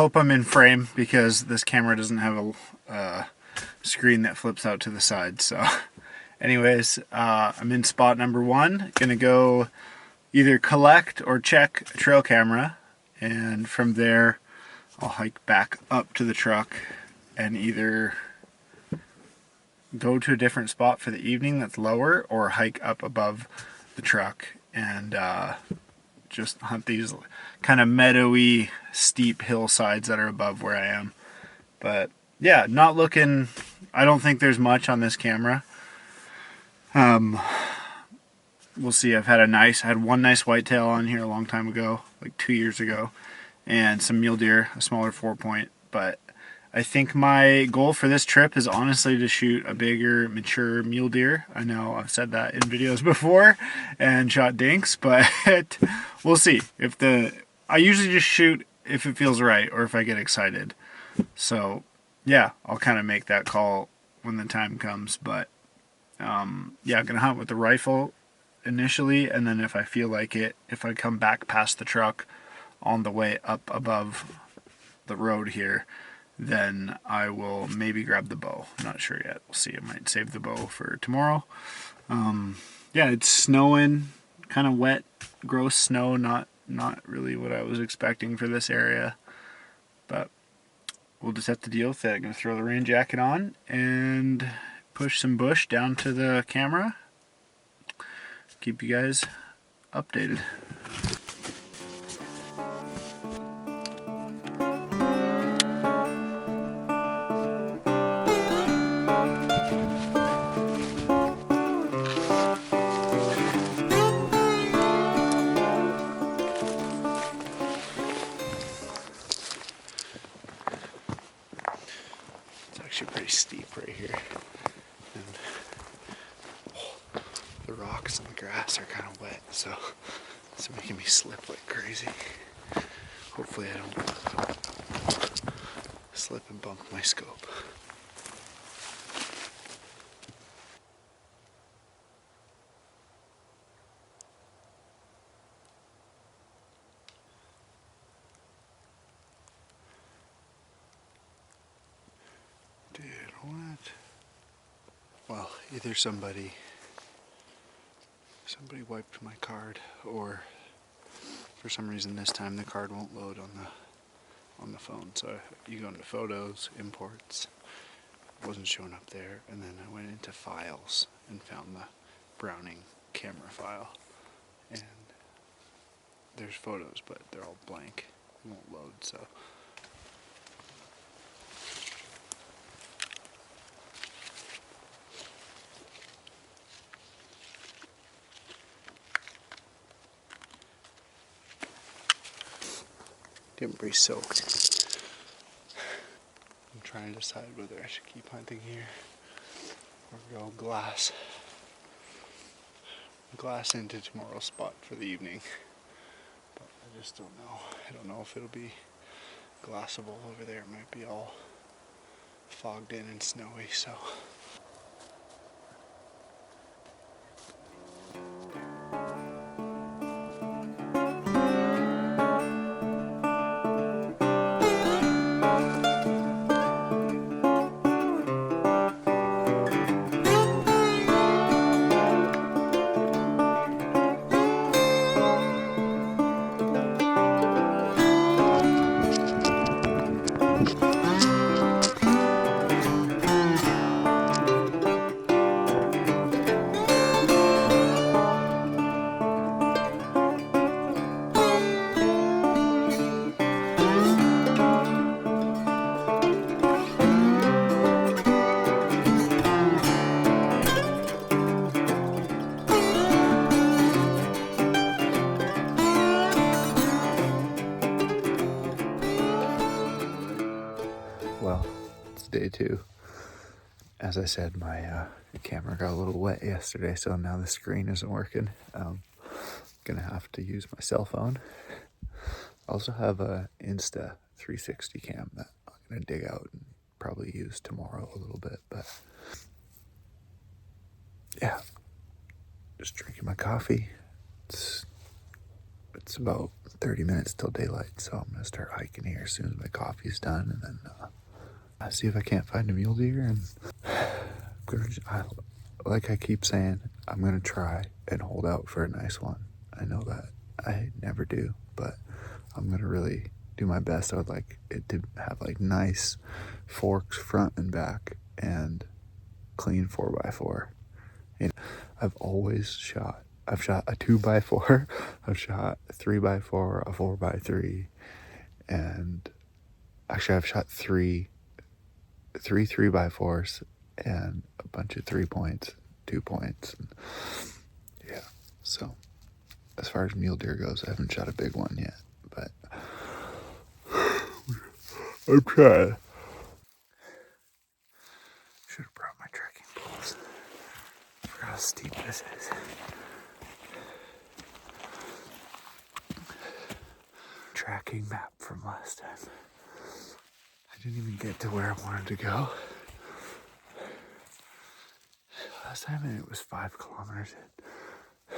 hope I'm in frame because this camera doesn't have a screen that flips out to the side. So anyways, I'm in spot number 1. Gonna go either collect or check a trail camera, and from there I'll hike back up to the truck and either go to a different spot for the evening that's lower, or hike up above the truck and just hunt these kind of meadowy, steep hillsides that are above where I am. But yeah, not looking, I don't think there's much on this camera. We'll see. I had one nice whitetail on here a long time ago, like 2 years ago, and some mule deer, a smaller 4-point. But I think my goal for this trip is honestly to shoot a bigger, mature mule deer. I know I've said that in videos before and shot dinks, but we'll see. I usually just shoot if it feels right or if I get excited. So yeah, I'll kind of make that call when the time comes. But yeah, I'm gonna hunt with the rifle initially, and then if I feel like it, if I come back past the truck on the way up above the road here, then I will maybe grab the bow. I'm not sure yet. We'll see. I might save the bow for tomorrow. Yeah, it's snowing, kind of wet, gross snow, not really what I was expecting for this area, but we'll just have to deal with it. I'm gonna throw the rain jacket on and push some bush down to the camera. Keep you guys updated. It's actually pretty steep right here. And the rocks and the grass are kind of wet, so it's making me slip like crazy. Hopefully I don't slip and bump my scope. Dude, what? Well, either somebody wiped my card, or for some reason this time the card won't load on the phone. So you go into photos, imports, it wasn't showing up there, and then I went into files and found the Browning camera file, and there's photos, but they're all blank. It won't load, so getting pretty soaked. I'm trying to decide whether I should keep hunting here or go glass into tomorrow's spot for the evening. But I just don't know. I don't know if it'll be glassable over there. It might be all fogged in and snowy, so. Well, it's day 2. As I said, my camera got a little wet yesterday, so now the screen isn't working. Gonna have to use my cell phone. I also have a Insta 360 cam that I'm gonna dig out and probably use tomorrow a little bit, but yeah, just drinking my coffee. It's about 30 minutes till daylight, so I'm gonna start hiking here as soon as my coffee's done, and then I'll see if I can't find a mule deer. And like I keep saying, I'm gonna try and hold out for a nice one. I know that I never do, but I'm gonna really do my best. I would like it to have like nice forks front and back and clean 4x4. You know, I've shot a 2x4, I've shot a 3x4, a 4x3, and actually I've shot three 3x4s and a bunch of 3-points, 2-points. And yeah, so as far as mule deer goes, I haven't shot a big one yet, but I'm trying. Should have brought my trekking poles. I forgot how steep this is. Tracking map from last time. I didn't even get to where I wanted to go. Last time it was 5 kilometers in.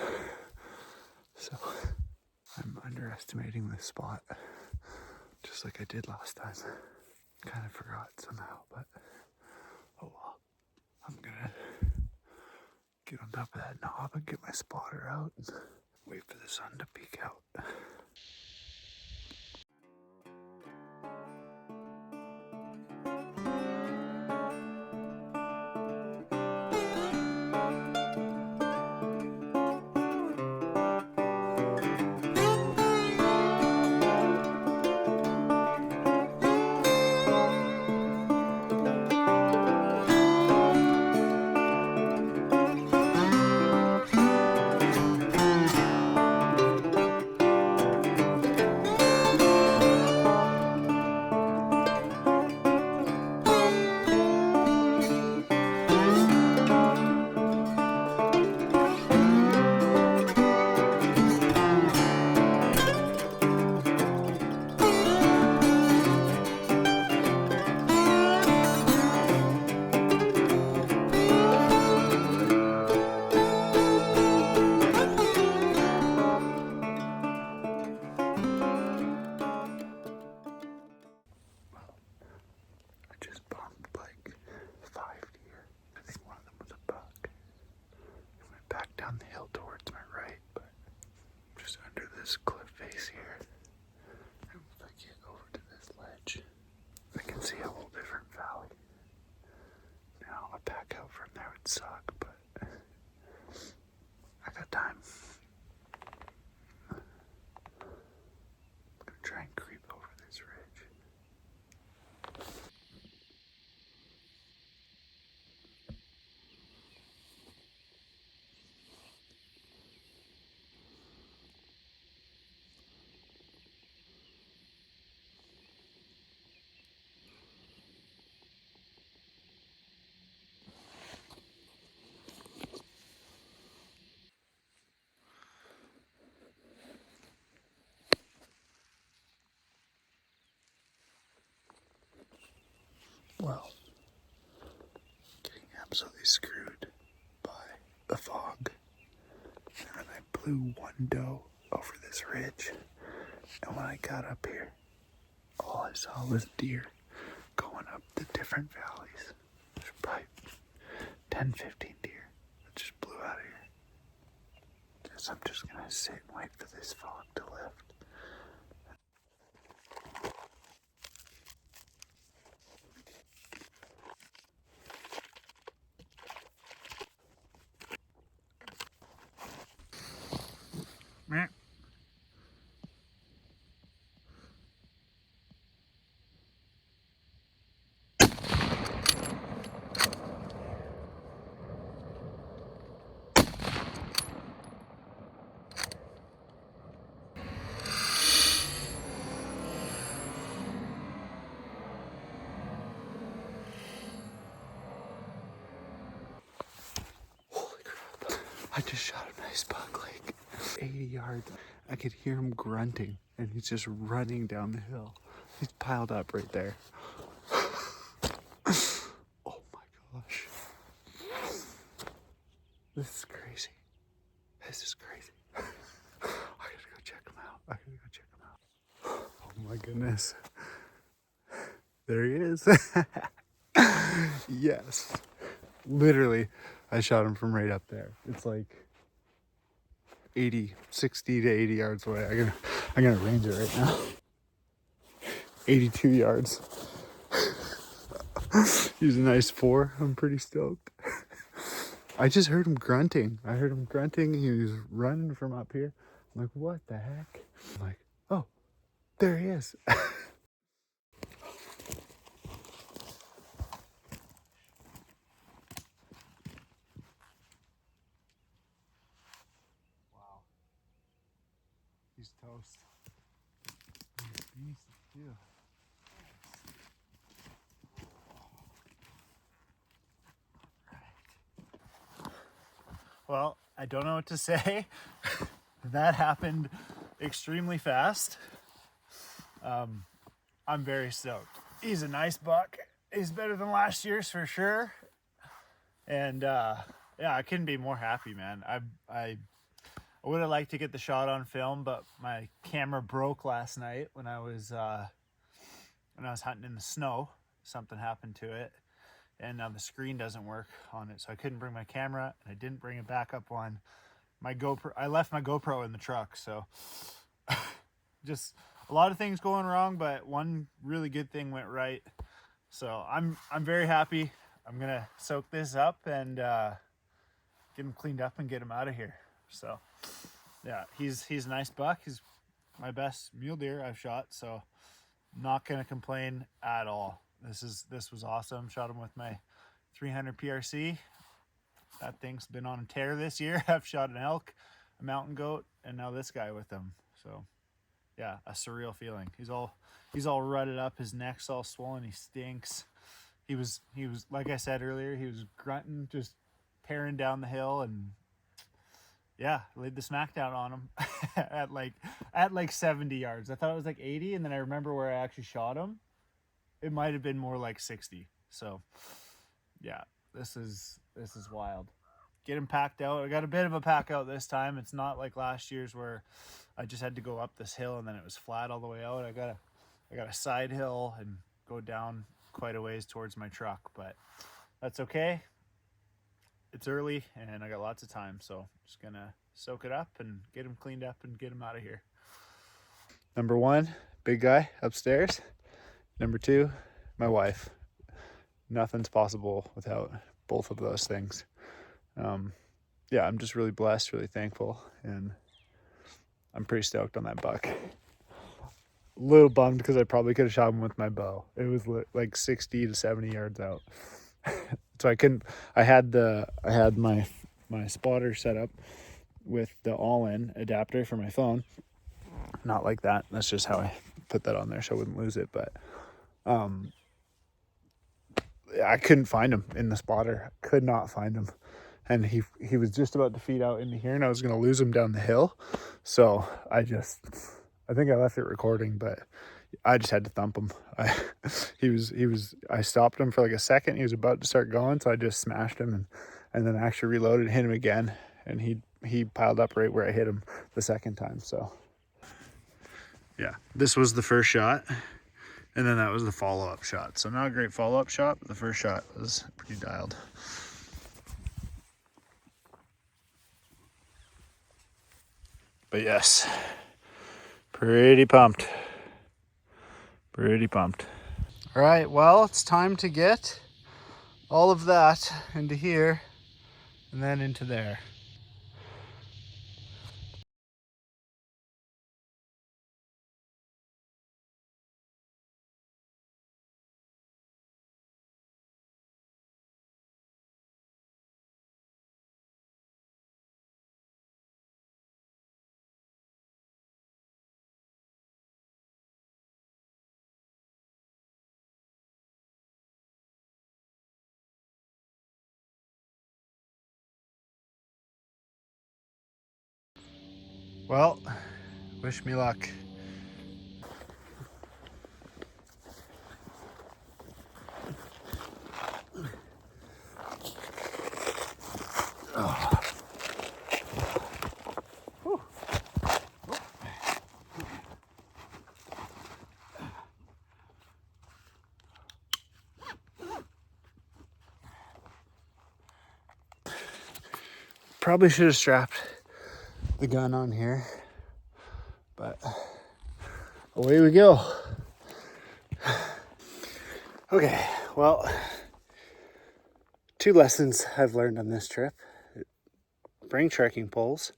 So I'm underestimating this spot, just like I did last time. Kind of forgot somehow, but oh well. I'm gonna get on top of that knob and get my spotter out and wait for the sun to peek out. Down the hill towards my right, but just under this cliff face here. And if I get over to this ledge, I can see a whole different valley. Now, a pack out from there would suck, but I got time. I'm gonna try and creep over this ridge. Well, getting absolutely screwed by the fog. And then I blew one doe over this ridge. And when I got up here, all I saw was deer going up the different valleys. There's probably 10, 15 deer that just blew out of here. Guess I'm just gonna sit and wait for this fog to lift. Meh. Holy crap. I just shot a nice buck, like 80 yards. I could hear him grunting, and he's just running down the hill. He's piled up right there. Oh my gosh. This is crazy. This is crazy. I gotta go check him out. my goodness. There he is. Yes. Literally, I shot him from right up there. It's like 60 to 80 yards away. I'm gonna range it right now. 82 yards. He's a nice 4. I'm pretty stoked. I just heard him grunting. I heard him grunting. He was running from up here. I'm like, what the heck? I'm like, oh, there he is. Wow. He's toast. He's a beast too. Well, I don't know what to say. That happened extremely fast. I'm very stoked. He's a nice buck. He's better than last year's for sure. And yeah, I couldn't be more happy, man. I would have liked to get the shot on film, but my camera broke last night when I was hunting in the snow. Something happened to it, and now the screen doesn't work on it, so I couldn't bring my camera, and I didn't bring a backup one. My GoPro, I left my GoPro in the truck, so just a lot of things going wrong, but one really good thing went right. So I'm very happy. I'm gonna soak this up and get him cleaned up and get him out of here. So yeah, he's a nice buck. He's my best mule deer I've shot, so not gonna complain at all. This was awesome. Shot him with my 300 PRC. That thing's been on a tear this year. I've shot an elk, a mountain goat, and now this guy with him. So yeah, a surreal feeling. He's all rutted up. His neck's all swollen. He stinks. He was like I said earlier, he was grunting, just tearing down the hill, and yeah, laid the smackdown on him at like 70 yards. I thought it was like 80, and then I remember where I actually shot him. It might have been more like 60. So yeah, this is wild. Get him packed out. I got a bit of a pack out this time. It's not like last year's where I just had to go up this hill and then it was flat all the way out. I got a side hill and go down quite a ways towards my truck, but that's okay. It's early and I got lots of time, so just gonna soak it up and get him cleaned up and get him out of here. Number 1, big guy upstairs. Number 2, my wife. Nothing's possible without both of those things. Yeah, I'm just really blessed, really thankful, and I'm pretty stoked on that buck. A little bummed because I probably could have shot him with my bow. It was like 60 to 70 yards out. So I couldn't. I had my spotter set up with the all-in adapter for my phone. Not like that. That's just how I put that on there so I wouldn't lose it. But I couldn't find him in the spotter. Could not find him. And he was just about to feed out into here, and I was going to lose him down the hill. So I think I left it recording, but I just had to thump him. I stopped him for like a second. He was about to start going, so I just smashed him and then actually reloaded, hit him again, and he piled up right where I hit him the second time. So yeah, this was the first shot, and then that was the follow-up shot. So not a great follow-up shot, but the first shot was pretty dialed. But yes, pretty pumped. Pretty pumped. All right, well, it's time to get all of that into here and then into there. Well, wish me luck. probably should have strapped the gun on here, but away we go. Okay, well, 2 lessons I've learned on this trip. Bring trekking poles.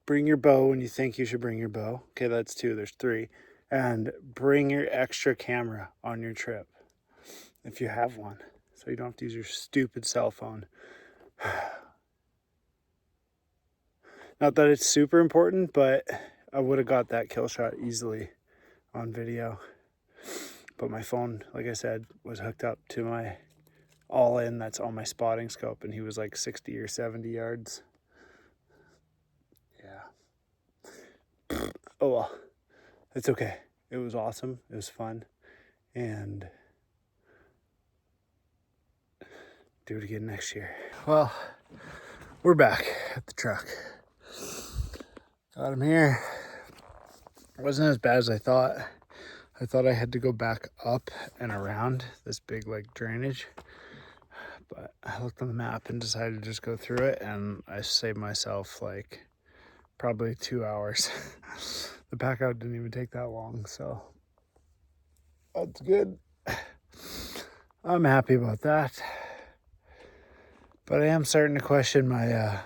Bring your bow when you think you should bring your bow. Okay, that's 2, there's 3. And bring your extra camera on your trip, if you have one, so you don't have to use your stupid cell phone. Not that it's super important, but I would have got that kill shot easily on video. But my phone, like I said, was hooked up to my all-in, that's on my spotting scope, and he was like 60 or 70 yards. Yeah. Oh well, it's okay. It was awesome. It was fun. And do it again next year. Well, we're back at the truck. Got him here. It wasn't as bad as I thought. I thought I had to go back up and around this big like drainage, but I looked on the map and decided to just go through it, and I saved myself like probably 2 hours. The pack out didn't even take that long, so that's good. I'm happy about that. But I am starting to question my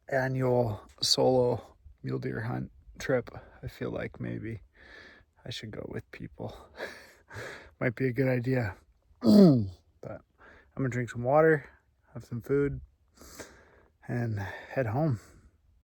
annual solo mule deer hunt trip. I feel like maybe I should go with people. Might be a good idea. But I'm gonna drink some water, have some food, and head home.